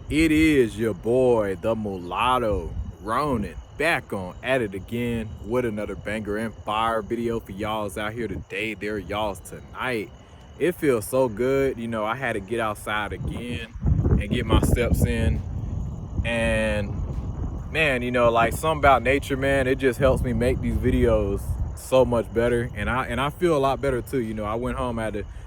It is your boy, the Mulatto, Ronin, back on at it again with another banger and fire video for y'all's out here today. There, y'all's tonight. It feels so good. I had to get outside again and get my steps in. And man, like something about nature, man, it just helps me make these videos so much better. And I feel a lot better too. I went home,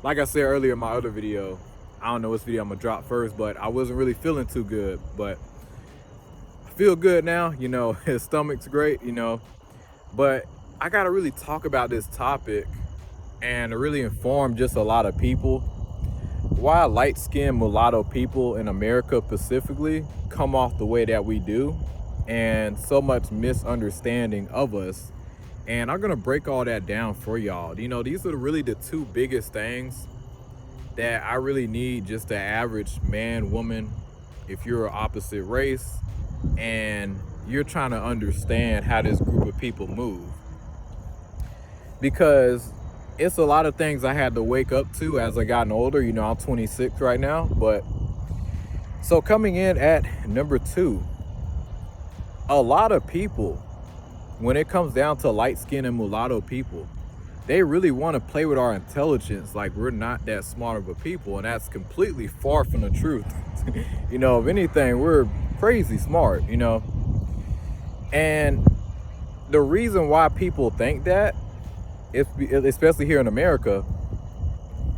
like I said earlier in my other video, I don't know which video I'm gonna drop first, but I wasn't really feeling too good. But I feel good now, his stomach's great, But I gotta really talk about this topic and to really inform just a lot of people why light-skinned mulatto people in America specifically come off the way that we do, and so much misunderstanding of us. And I'm gonna break all that down for y'all. These are really the two biggest things that I really need just the average man, woman, if you're an opposite race and you're trying to understand how this group of people move. Because it's a lot of things I had to wake up to as I gotten older. I'm 26 right now. But so coming in at number 2, a lot of people, when it comes down to light-skinned and mulatto people, they really want to play with our intelligence like we're not that smart of a people, and that's completely far from the truth. If anything, we're crazy smart, And the reason why people think that, especially here in America,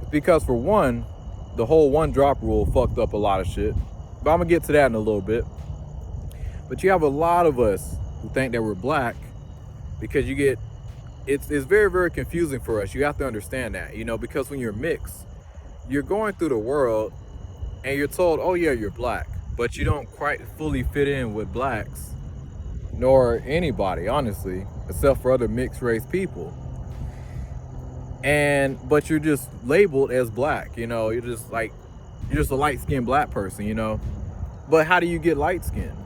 is because, for one, the whole one-drop rule fucked up a lot of shit. But I'm gonna get to that in a little bit. But you have a lot of us who think that we're black because it's very, very confusing for us. You have to understand that, because when you're mixed, you're going through the world and you're told, oh yeah, you're black, but you don't quite fully fit in with blacks, nor anybody, honestly, except for other mixed race people. But you're just labeled as black, you're just a light-skinned black person, But how do you get light-skinned?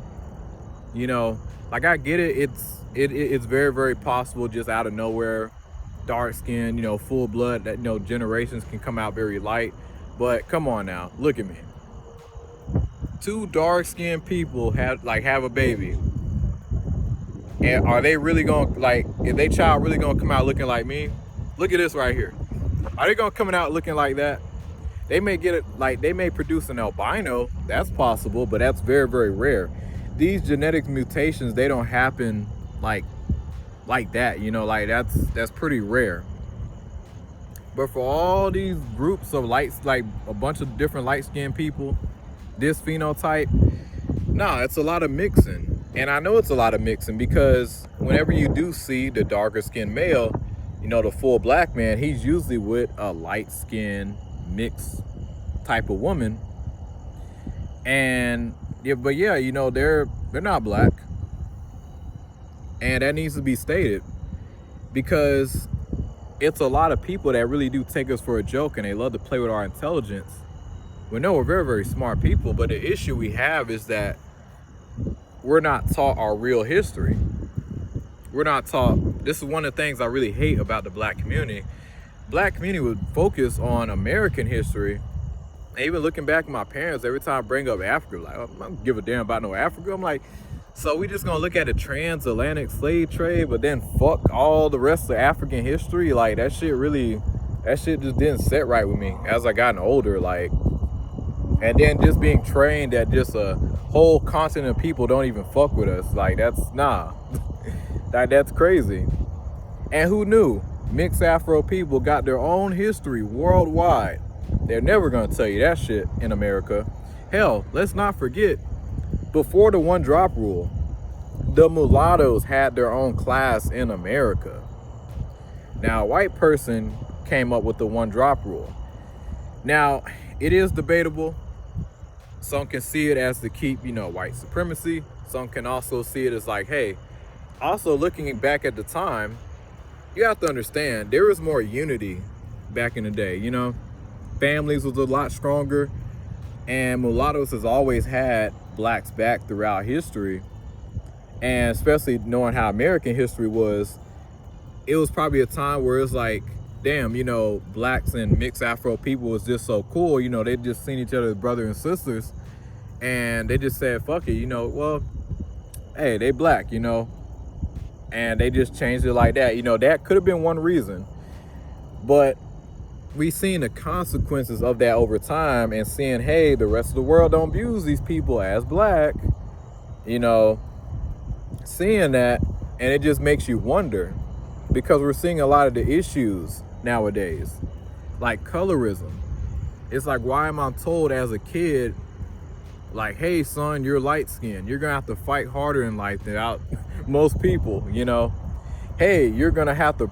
I get it, it's very, very possible just out of nowhere, dark skin, full blood, that generations can come out very light. But come on now, look at me. 2 dark skinned people have a baby, and are they really gonna, is their child really gonna come out looking like me? Look at this right here. Are they gonna come out looking like that? They may get it, they may produce an albino. That's possible, but that's very, very rare. These genetic mutations, they don't happen like that, that's pretty rare. But for all these groups of a bunch of different light-skinned people, this phenotype, nah, it's a lot of mixing. And I know it's a lot of mixing because whenever you do see the darker skinned male, the full black man, he's usually with a light-skinned mixed type of woman. And they're not black. And that needs to be stated, because it's a lot of people that really do take us for a joke and they love to play with our intelligence. We're very, very smart people, but the issue we have is that we're not taught our real history. We're not taught. This is one of the things I really hate about the black community. Black community would focus on American history. And even looking back at my parents, every time I bring up Africa, I don't give a damn about no Africa. I'm like, so we just gonna look at the transatlantic slave trade, but then fuck all the rest of African history? That shit just didn't set right with me as I gotten older. And then just being trained that just a whole continent of people don't even fuck with us. That's nah. That's crazy. And who knew? Mixed Afro people got their own history worldwide. They're never gonna tell you that shit in America. Hell, let's not forget, before the one-drop rule, the mulattoes had their own class in America. Now, a white person came up with the one-drop rule. Now, it is debatable. Some can see it as to keep, white supremacy. Some can also see it as hey, also looking back at the time, you have to understand there was more unity back in the day, Families was a lot stronger, and mulattoes has always had blacks back throughout history. And especially knowing how American history was, it was probably a time where it's damn, blacks and mixed Afro people was just so cool. They just seen each other as brothers and sisters. And they just said, fuck it, well, hey, they black, and they just changed it like that. That could have been one reason. But we seen the consequences of that over time, and seeing, hey, the rest of the world don't view these people as black, seeing that, and it just makes you wonder, because we're seeing a lot of the issues nowadays, like colorism. It's like, why am I told as a kid, like, hey son, you're light skinned, you're gonna have to fight harder in life than out most people, hey, you're gonna have to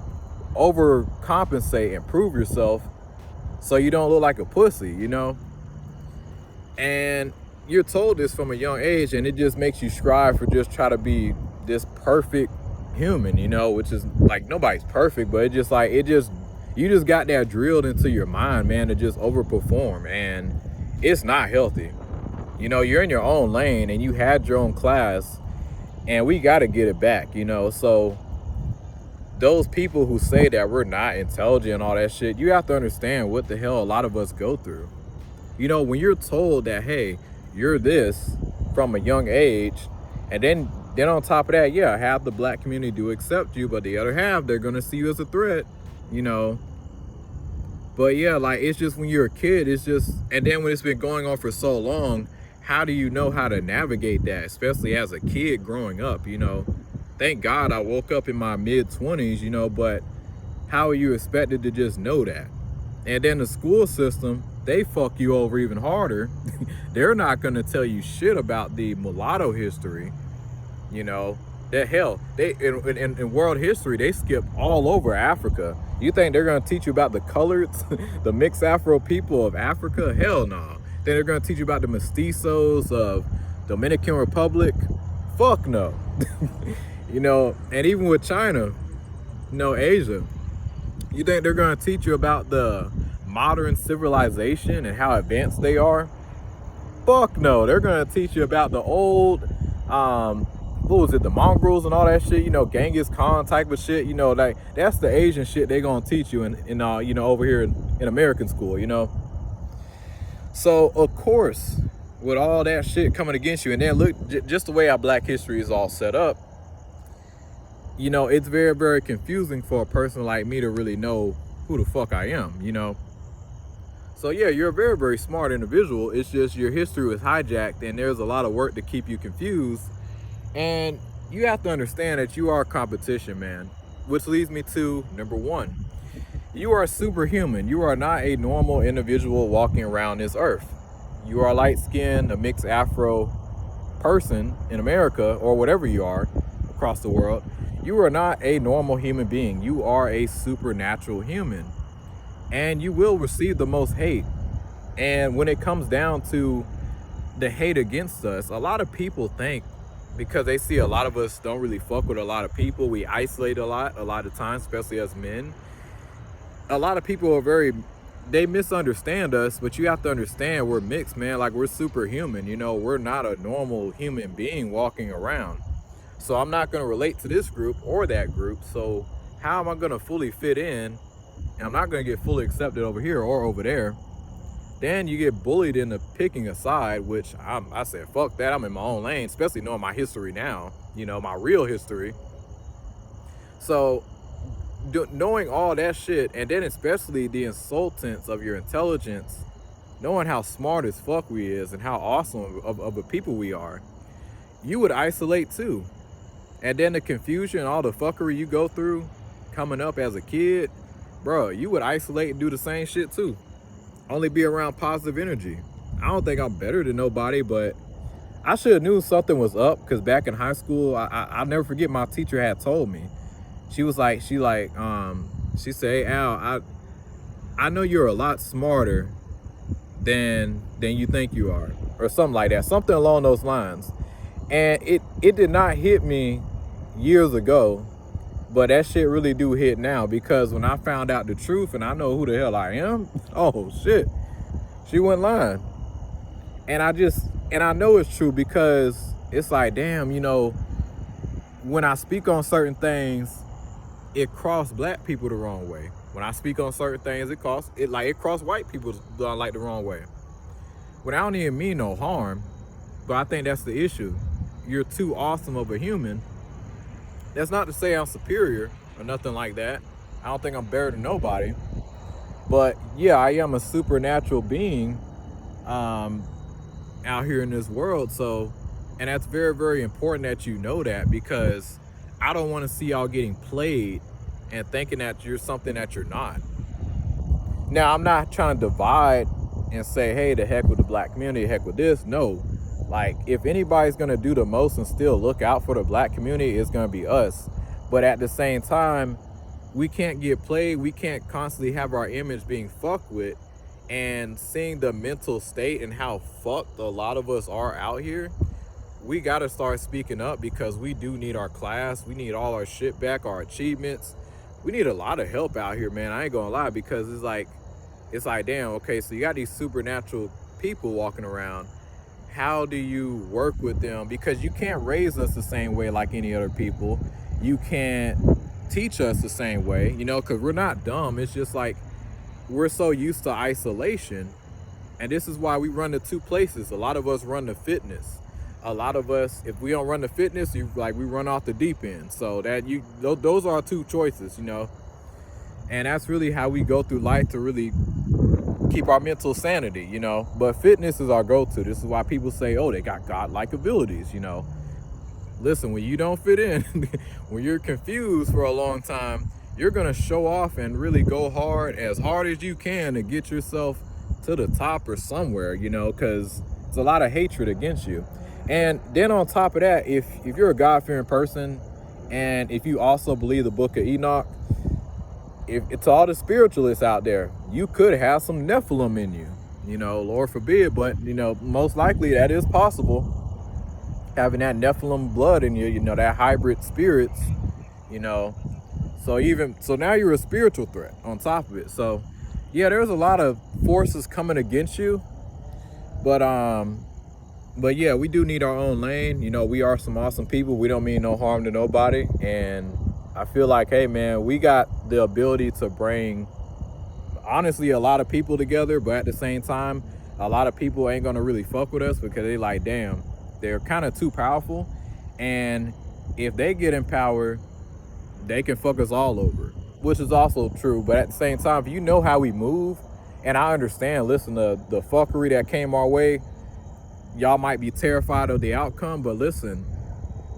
overcompensate and prove yourself so you don't look like a pussy, and you're told this from a young age, and it just makes you strive for just try to be this perfect human, which is like, nobody's perfect, but you just got that drilled into your mind, man, to just overperform, and it's not healthy. You're in your own lane and you had your own class, and we got to get it back, so those people who say that we're not intelligent and all that shit, you have to understand what the hell a lot of us go through. When you're told that, hey, you're this from a young age, and then on top of that, yeah, half the black community do accept you, but the other half, they're gonna see you as a threat, But yeah, like, it's just when you're a kid, it's just, and then when it's been going on for so long, how do you know how to navigate that, especially as a kid growing up, Thank God I woke up in my mid-20s, but how are you expected to just know that? And then the school system, they fuck you over even harder. They're not going to tell you shit about the mulatto history, that hell, they in world history, they skip all over Africa. You think they're going to teach you about the coloreds, the mixed Afro people of Africa? Hell no. Then they're going to teach you about the mestizos of Dominican Republic? Fuck no. And even with China, Asia, you think they're going to teach you about the modern civilization and how advanced they are? Fuck no. They're going to teach you about the old, what was it, the mongrels and all that shit, Genghis Khan type of shit, like, that's the Asian shit they going to teach you in over here in American school, So, of course, with all that shit coming against you, and then look, just the way our black history is all set up, it's very, very confusing for a person like me to really know who the fuck I am, So yeah, you're a very, very smart individual. It's just your history was hijacked, and there's a lot of work to keep you confused. And you have to understand that you are competition, man. Which leads me to number one. You are superhuman. You are not a normal individual walking around this earth. You are light-skinned, a mixed Afro person in America, or whatever you are across the world. You are not a normal human being. You are a supernatural human. And you will receive the most hate. And when it comes down to the hate against us, a lot of people think, because they see a lot of us don't really fuck with a lot of people, we isolate a lot of times, especially as men. A lot of people are they misunderstand us, but you have to understand we're mixed, man. Like, we're superhuman, we're not a normal human being walking around. So I'm not going to relate to this group or that group. So how am I going to fully fit in? And I'm not going to get fully accepted over here or over there. Then you get bullied into picking a side, which I said, fuck that. I'm in my own lane, especially knowing my history now, my real history. So knowing all that shit, and then especially the insultants of your intelligence, knowing how smart as fuck we is and how awesome of a people we are, you would isolate too. And then the confusion and all the fuckery you go through coming up as a kid, bro, you would isolate and do the same shit too. Only be around positive energy. I don't think I'm better than nobody, but I should have knew something was up, because back in high school, I'll never forget, my teacher had told me. She said, hey, Al, I know you're a lot smarter than you think you are, or something like that, something along those lines. And it did not hit me years ago, but that shit really do hit now, because when I found out the truth and I know who the hell I am, oh shit, she wasn't lying. And I know it's true, because it's like, damn, when I speak on certain things, it crossed black people the wrong way. When I speak on certain things, it crossed white people like the wrong way. When I don't even mean no harm, But I think that's the issue. You're too awesome of a human. That's not to say I'm superior or nothing like that. I don't think I'm better than nobody. But yeah, I am a supernatural being um, out here in this world. So, and that's very, very important that you know that, because I don't want to see y'all getting played and thinking that you're something that you're not. Now, I'm not trying to divide and say, hey, the heck with the black community, heck with this. No, like, if anybody's gonna do the most and still look out for the black community, it's gonna be us. But at the same time, we can't get played. We can't constantly have our image being fucked with. And seeing the mental state and how fucked a lot of us are out here, we gotta start speaking up, because we do need our class. We need all our shit back, our achievements. We need a lot of help out here, man. I ain't gonna lie, because it's like, damn, okay, so you got these supernatural people walking around. How do you work with them? Because you can't raise us the same way like any other people. You can't teach us the same way, you know, because we're not dumb. It's just like, we're so used to isolation. And this is why we run to two places. A lot of us run to fitness. A lot of us, if we don't run to fitness, we run off the deep end. So those are our two choices, you know. And that's really how we go through life to really keep our mental sanity, you know. But fitness is our go-to. This is why people say, oh, they got godlike abilities, you know. Listen, when you don't fit in, when you're confused for a long time, you're gonna show off and really go as hard as you can to get yourself to the top or somewhere, you know, because there's a lot of hatred against you. And then on top of that, if you're a God-fearing person, and if you also believe the book of Enoch, if it's all the spiritualists out there, you could have some Nephilim in you, you know, Lord forbid, but you know, most likely that is possible, having that Nephilim blood in you, you know, that hybrid spirits, you know. So now you're a spiritual threat on top of it. So yeah, there's a lot of forces coming against you, but yeah, we do need our own lane. You know, we are some awesome people. We don't mean no harm to nobody. And I feel like, hey man, we got the ability to bring, honestly, a lot of people together, but at the same time, a lot of people ain't gonna really fuck with us, because they like, damn, they're kind of too powerful. And if they get in power, they can fuck us all over, which is also true. But at the same time, if you know how we move, and I understand, listen, the fuckery that came our way, y'all might be terrified of the outcome, but listen,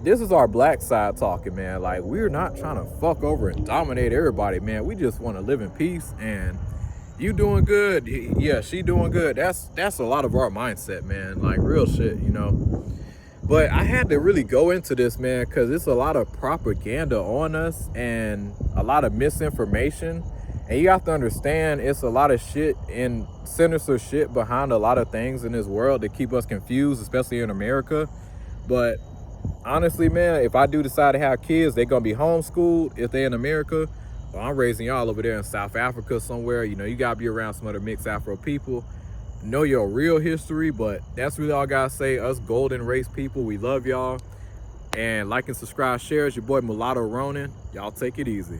this is our black side talking, man. Like, we're not trying to fuck over and dominate everybody, man. We just want to live in peace. And you doing good, yeah, she doing good. That's a lot of our mindset, man. Like, real shit, you know. But I had to really go into this, man, because it's a lot of propaganda on us and a lot of misinformation. And you have to understand, it's a lot of shit and sinister shit behind a lot of things in this world to keep us confused, especially in America. But honestly, man, if I do decide to have kids, they're going to be homeschooled if they're in America. Well, I'm raising y'all over there in South Africa somewhere. You know, you got to be around some other mixed Afro people. Know your real history, but that's really all I got to say. Us golden race people, we love y'all. And like and subscribe, share. It's your boy Mulatto Ronin. Y'all take it easy.